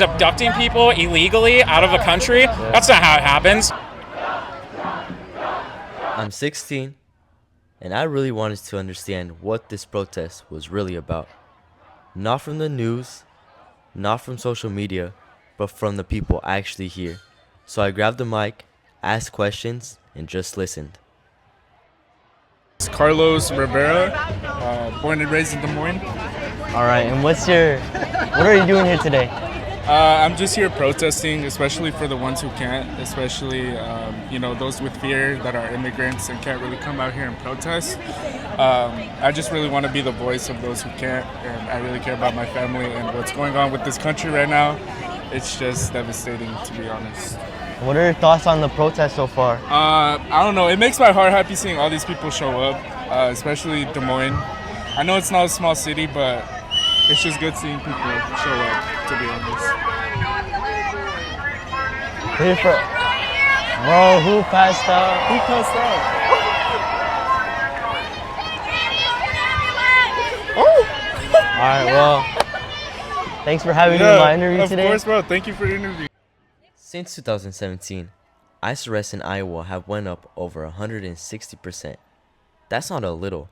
Abducting people illegally out of the country, that's not how it happens. I'm 16, and I really wanted to understand what this protest was really about. Not from the news, not from social media, but from the people actually here. So I grabbed the mic, asked questions, and just listened. It's Carlos Rivera, born and raised in Des Moines. All right, and what are you doing here today? I'm just here protesting, especially for the ones who can't, especially those with fear that are immigrants and can't really come out here and protest. I just really want to be the voice of those who can't, and I really care about my family and what's going on with this country right now. It's just devastating, to be honest. What are your thoughts on the protest so far? I don't know. It makes my heart happy seeing all these people show up, especially Des Moines. I know it's not a small city, but it's just good seeing people show up, to be honest. Bro, who passed out? Who passed out? All right, well, thanks for having me in my interview today. Of course, bro. Thank you for the interview. Since 2017, ICE arrests in Iowa have went up over 160%. That's not a little.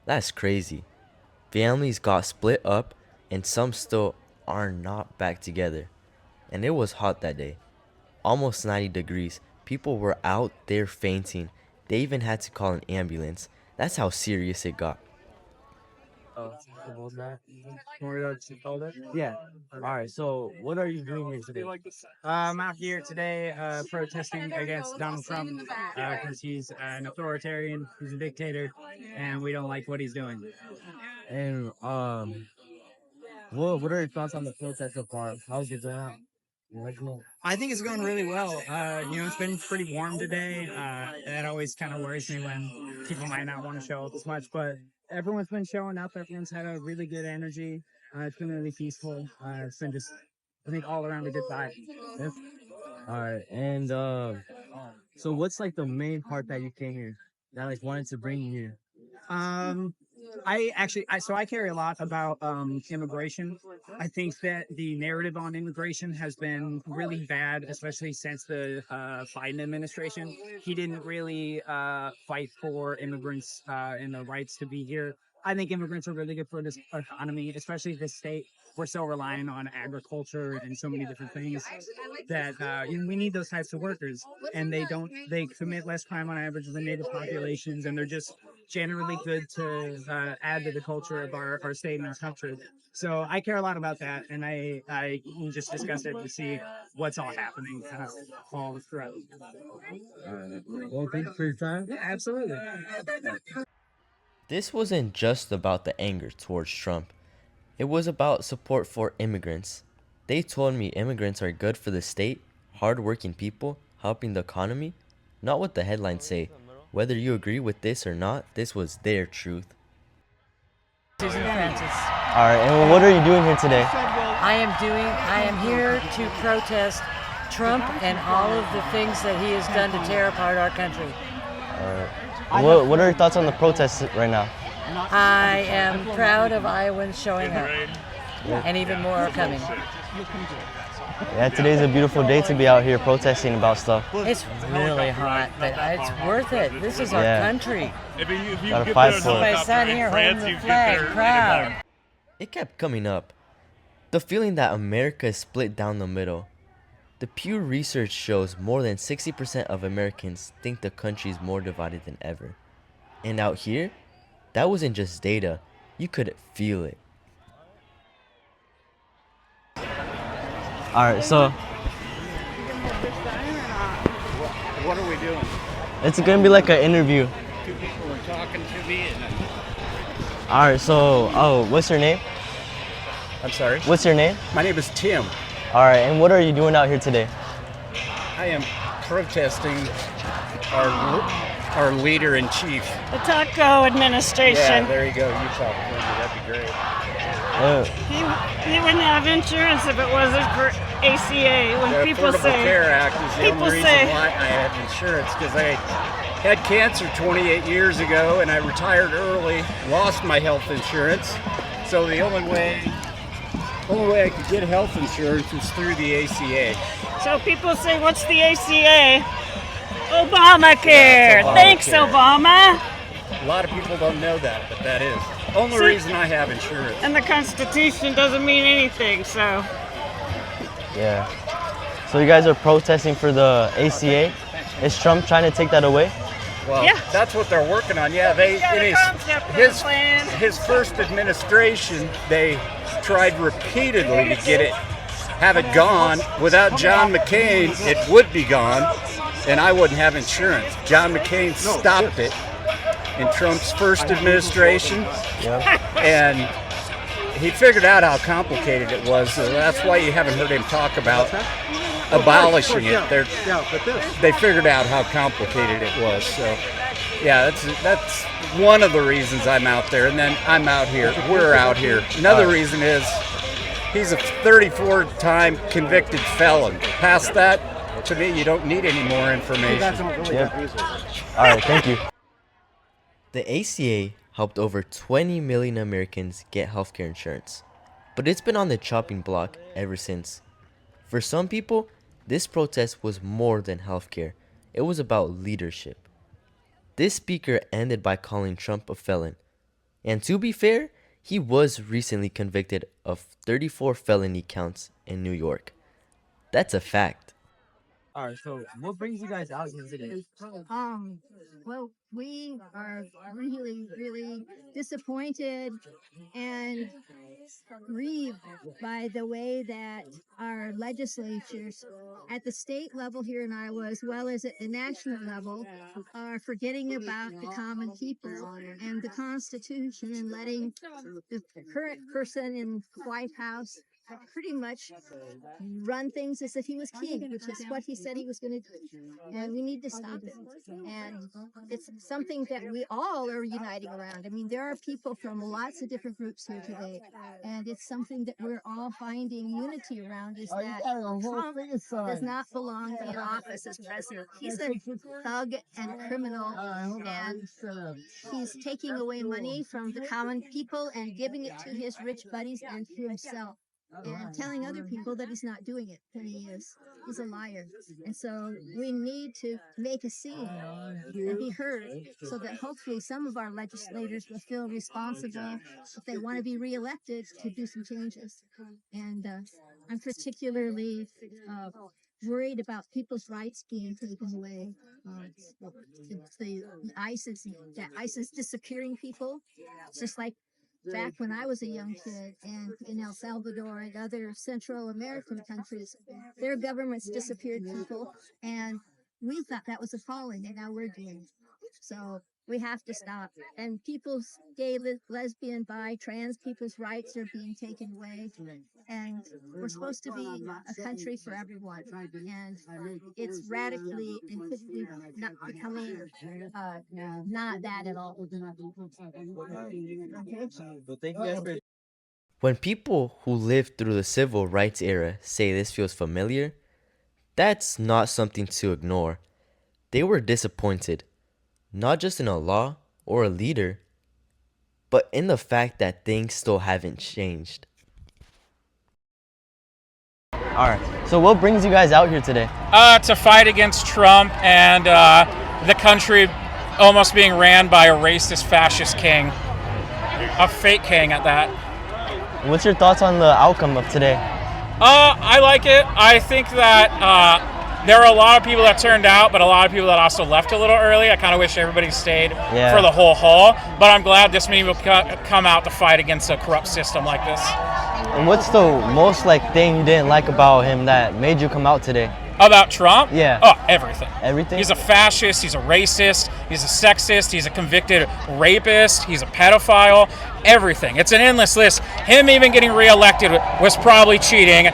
That's crazy. Families got split up, and some still are not back together. And it was hot that day. Almost 90 degrees. People were out there fainting. They even had to call an ambulance. That's how serious it got. Yeah. All right, so what are you doing here today? I'm out here today protesting against Donald Trump because he's an authoritarian, he's a dictator, and we don't like what he's doing. And what are your thoughts on the protest so far? How's it going out? I think it's going really well. It's been pretty warm today. That always kind of worries me when people might not want to show up as much, but everyone's been showing up. Everyone's had a really good energy. It's been really peaceful. It's been just, I think, all around a good vibe. All right, and so what's like the main part that you came here that like wanted to bring you here? I carry a lot about immigration. I think that the narrative on immigration has been really bad, especially since the Biden administration. He didn't really fight for immigrants and the rights to be here. I think immigrants are really good for this economy, especially this state. We're so reliant on agriculture and so many different things that we need those types of workers. And they commit less crime on average than native populations, and they're just generally good to add to the culture of our state and our country. So I care a lot about that, and I just discussed it to see what's all happening all throughout. Well, thank you for your time. Yeah, absolutely. This wasn't just about the anger towards Trump. It was about support for immigrants. They told me immigrants are good for the state, hardworking people, helping the economy, not what the headlines say. Whether you agree with this or not, this was their truth. Susan Francis. All right, and what are you doing here today? I am here to protest Trump and all of the things that he has done to tear apart our country. What are your thoughts on the protests right now? I am proud of Iowans showing up, and even more are coming. Yeah, today's a beautiful day to be out here protesting about stuff. It's really hot, but it's worth it. This is our country. Gotta fight for My it. son here holding the flag, proud. It kept coming up. The feeling that America is split down the middle. The Pew Research shows more than 60% of Americans think the country is more divided than ever. And out here, that wasn't just data. You could feel it. All right, so What are we doing? it's gonna be like an interview. Two people are talking to me and All right, so what's your name? I'm sorry. What's your name? My name is Tim. All right, and what are you doing out here today? I am protesting our leader in chief. The taco administration. Yeah, there you go. You talk to him. That'd be great. He wouldn't have insurance if it wasn't for ACA. When The people Affordable say, Care Act is the people only reason say- why I have insurance, because I had cancer 28 years ago and I retired early, lost my health insurance. So the only way Only way I could get health insurance was through the ACA. So people say, what's the ACA? Obamacare. Thanks, Obama. A lot of people don't know that, but that is the only reason I have insurance. And the Constitution doesn't mean anything, so. Yeah. So you guys are protesting for the ACA? Is Trump trying to take that away? Well, Yeah. that's what they're working on. Yeah, they got a in concept for the plan. his first administration, they tried repeatedly to get it, have it gone. Without John McCain, it would be gone, and I wouldn't have insurance. John McCain stopped it in Trump's first administration, and he figured out how complicated it was. So that's why you haven't heard him talk about abolishing it. They figured out how complicated it was. So, yeah, that's one of the reasons I'm out there. And then I'm out here. We're out here. Another reason is he's a 34-time convicted felon. Past that, to me, you don't need any more information. All right, thank you. The ACA helped over 20 million Americans get healthcare insurance, but it's been on the chopping block ever since. For some people, this protest was more than healthcare. It was about leadership. This speaker ended by calling Trump a felon. And to be fair, he was recently convicted of 34 felony counts in New York. That's a fact. All right, so what brings you guys out here today? Well, we are really, really disappointed and grieved by the way that our legislatures at the state level here in Iowa, as well as at the national level, are forgetting about the common people and the Constitution and letting the current person in the White House pretty much run things as if he was king, which is what he said he was going to do. And we need to stop it. And it's something that we all are uniting around. I mean, there are people from lots of different groups here today. And it's something that we're all finding unity around, is that Trump does not belong in office as president. He's a thug and a criminal, and he's taking away money from the common people and giving it to his rich buddies and to himself, and telling other people that he's not doing it, that he is. He's a liar. And so we need to make a scene and be heard, so that hopefully some of our legislators will feel responsible, if they want to be reelected, to do some changes. And I'm particularly worried about people's rights being taken away. The ISIS disappearing people, just like back when I was a young kid, and in El Salvador and other Central American countries, their governments disappeared people, and we thought that was appalling, and now we're doing it. So we have to stop. And people's gay, lesbian, bi, trans people's rights are being taken away, and we're supposed to be a country for everyone. And it's radically and quickly not becoming not that at all. When people who lived through the civil rights era say this feels familiar, that's not something to ignore. They were disappointed, not just in a law or a leader, but in the fact that things still haven't changed. All right. So what brings you guys out here today? To fight against Trump and the country almost being ran by a racist, fascist king. A fake king at that. What's your thoughts on the outcome of today? I like it. I think that there are a lot of people that turned out, but a lot of people that also left a little early. I kind of wish everybody stayed for the whole haul. But I'm glad this many will come out to fight against a corrupt system like this. And what's the most thing you didn't like about him that made you come out today? About Trump? Yeah. Oh, everything. Everything? He's a fascist, he's a racist, he's a sexist, he's a convicted rapist, he's a pedophile, everything. It's an endless list. Him even getting reelected was probably cheating.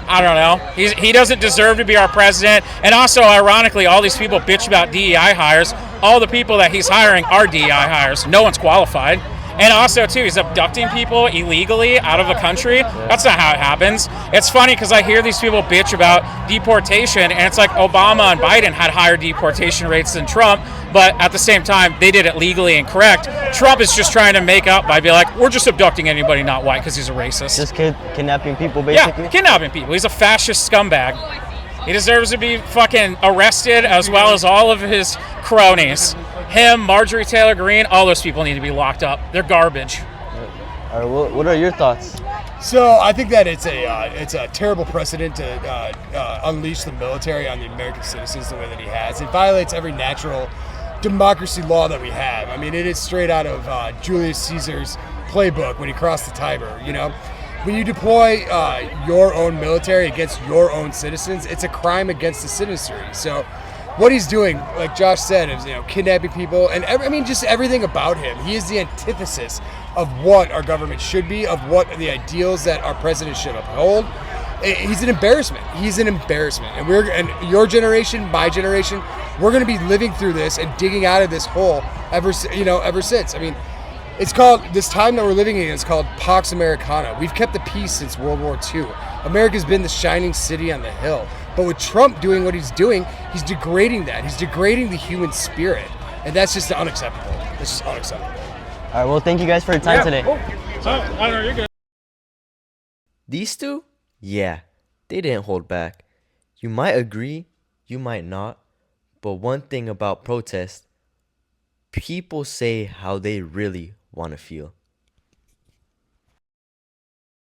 I don't know. He doesn't deserve to be our president. And also, ironically, all these people bitch about DEI hires. All the people that he's hiring are DEI hires. No one's qualified. And also, too, he's abducting people illegally out of the country. That's not how it happens. It's funny because I hear these people bitch about deportation, and it's like Obama and Biden had higher deportation rates than Trump, but at the same time, they did it legally and correct. Trump is just trying to make up by being like, we're just abducting anybody not white because he's a racist. Just kidnapping people, basically? Yeah, kidnapping people. He's a fascist scumbag. He deserves to be fucking arrested, as well as all of his cronies. Him, Marjorie Taylor Greene, all those people need to be locked up. They're garbage. All right, what are your thoughts? So I think that it's a terrible precedent to unleash the military on the American citizens the way that he has. It violates every natural democracy law that we have. I mean, it is straight out of Julius Caesar's playbook when he crossed the Tiber, you know? When you deploy your own military against your own citizens, it's a crime against the citizenry. So what he's doing, like Josh said, is kidnapping people, and just everything about him. He is the antithesis of what our government should be, of what the ideals that our president should uphold. He's an embarrassment. He's an embarrassment, and your generation, my generation, we're going to be living through this and digging out of this hole ever since. I mean, it's called, this time that we're living in is called Pax Americana. We've kept the peace since World War II. America's been the shining city on the hill. But with Trump doing what he's doing, he's degrading that. He's degrading the human spirit. And that's just unacceptable. That's just unacceptable. All right, well, thank you guys for your time today. Oh, you're good. These two? Yeah, they didn't hold back. You might agree, you might not. But one thing about protest, people say how they really want to feel.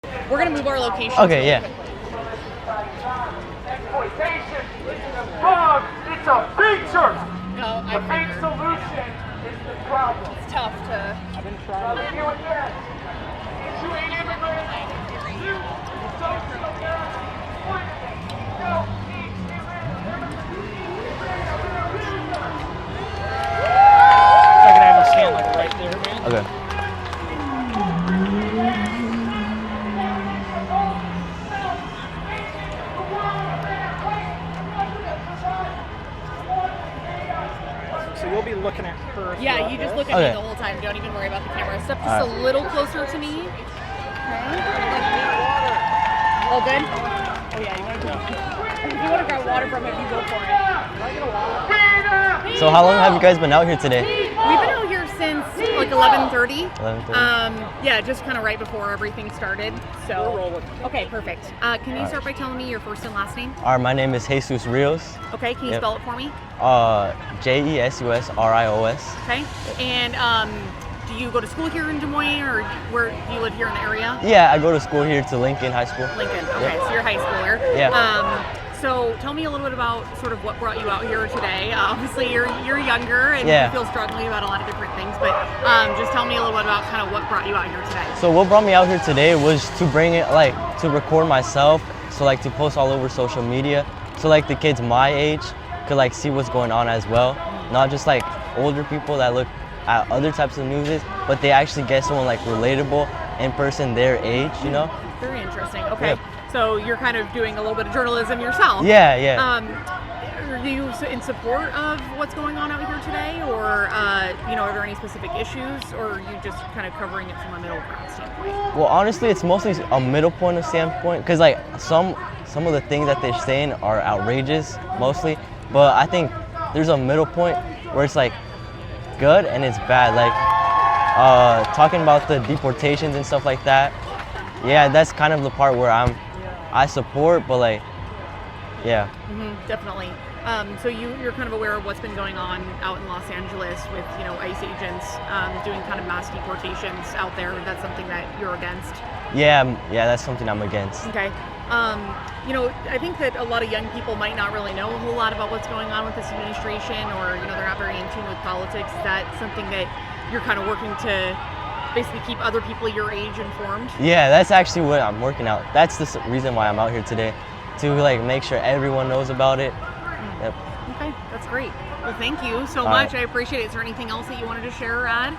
We're going to move our location. Okay, yeah. Exploitation is wrong. It's a feature. No, the fake solution is the problem. It's tough to. I've been trying to do it yet. You ain't immigrant. You don't feel bad. I can have you stand like right there, man. Okay. So you'll be looking at her. Yeah, you just look at me the whole time. Don't even worry about the camera. Step just a little closer to me. Okay. All good? Oh yeah, you want to go. If you want to grab water from it, you go for it. So how long have you guys been out here today? We've been out here since like 11:30. 11:30. Yeah, just kind of right before everything started. So we're rolling. Okay, perfect. Can you start by telling me your first and last name? All right, my name is Jesus Rios. Okay, can you spell it for me? Jesús. Okay, and do you go to school here in Des Moines, or where do you live here in the area? Yeah, I go to school here to Lincoln High School. Lincoln. Okay, so you're a high schooler. Yeah. So tell me a little bit about sort of what brought you out here today. Obviously, you're younger and you feel strongly about a lot of different things, but just tell me a little bit about kind of what brought you out here today. So what brought me out here today was to bring it, to record myself, so to post all over social media, so the kids my age could see what's going on as well. Not just older people that look at other types of news, but they actually get someone relatable in person their age, you know? Very interesting. Okay. Yeah. So you're kind of doing a little bit of journalism yourself. Yeah, yeah. Are you in support of what's going on out here today, or are there any specific issues, or are you just kind of covering it from a middle ground standpoint? Well, honestly, it's mostly a middle point of standpoint, because some of the things that they're saying are outrageous, mostly. But I think there's a middle point where it's good and it's bad. Talking about the deportations and stuff like that. Yeah, that's kind of the part where I support, but yeah. Definitely. So you're kind of aware of what's been going on out in Los Angeles with ICE agents doing kind of mass deportations out there. That's something that you're against. Yeah, that's something I'm against. Okay. I think that a lot of young people might not really know a whole lot about what's going on with this administration, or they're not very in tune with politics. Is that something that you're kind of working to basically keep other people your age informed? Yeah, that's actually what I'm working out. That's the reason why I'm out here today, to make sure everyone knows about it. Yep. Okay, that's great. Well, thank you so much. I appreciate it. Is there anything else that you wanted to share or add?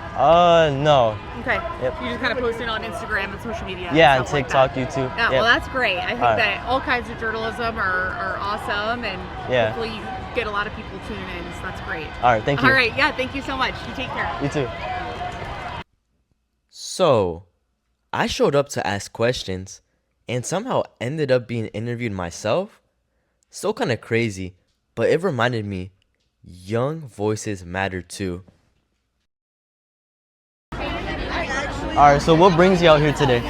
No. Okay. Yep. You just kind of posted on Instagram and social media. Yeah, and TikTok, YouTube. Yeah, well, that's great. I think that all kinds of journalism are awesome, and hopefully you get a lot of people tuning in, so that's great. All right, thank you. All right, yeah, thank you so much. You take care. You too. So, I showed up to ask questions and somehow ended up being interviewed myself. Still kind of crazy, but it reminded me young voices matter too. Alright, so what brings you out here today?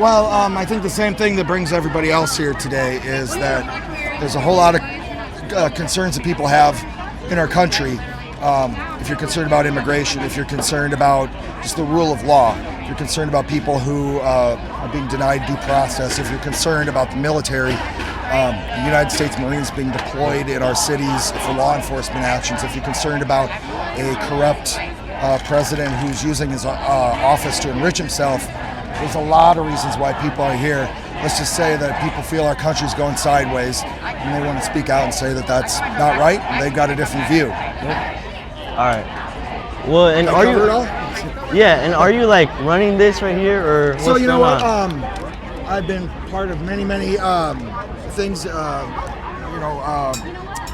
Well, I think the same thing that brings everybody else here today is that there's a whole lot of concerns that people have in our country. If you're concerned about immigration, if you're concerned about just the rule of law, if you're concerned about people who are being denied due process, if you're concerned about the military, the United States Marines being deployed in our cities for law enforcement actions, if you're concerned about a corrupt president who's using his office to enrich himself, there's a lot of reasons why people are here. Let's just say that people feel our country's going sideways and they want to speak out and say that that's not right and they've got a different view. All right. Well, and are you? Yeah, and are you like running this right here, or what's so you know what? on? I've been part of many things.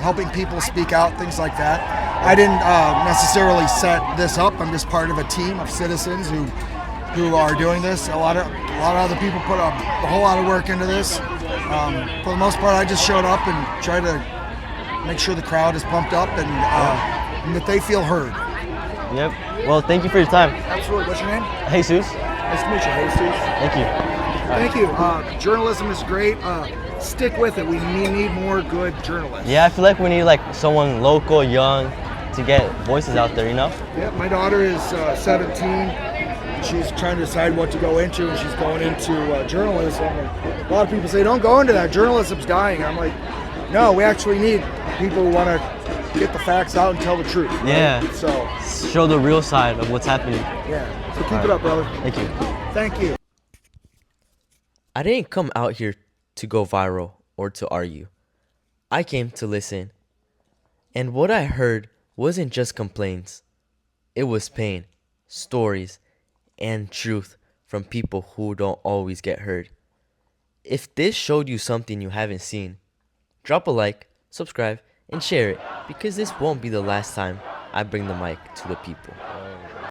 Helping people speak out, things like that. I didn't necessarily set this up. I'm just part of a team of citizens who are doing this. A lot of other people put a whole lot of work into this. For the most part, I just showed up and tried to make sure the crowd is pumped up and that they feel heard. Yep. Well, thank you for your time. Absolutely. What's your name? Jesus. Nice to meet you, Jesus. Thank you. Thank you. Journalism is great. Stick with it. We need more good journalists. Yeah, I feel like we need like someone local, young, to get voices out there, you know? Yeah, my daughter is 17. She's trying to decide what to go into, and she's going into journalism. And a lot of people say, don't go into that. Journalism's dying. I'm like, no, we actually need people who want to get the facts out and tell the truth. Right? Yeah. So show the real side of what's happening. Yeah. So keep it up, brother. Thank you. Thank you. I didn't come out here to go viral or to argue. I came to listen. And what I heard wasn't just complaints. It was pain, stories, and truth from people who don't always get heard. If this showed you something you haven't seen, drop a like, subscribe, and share it, because this won't be the last time I bring the mic to the people.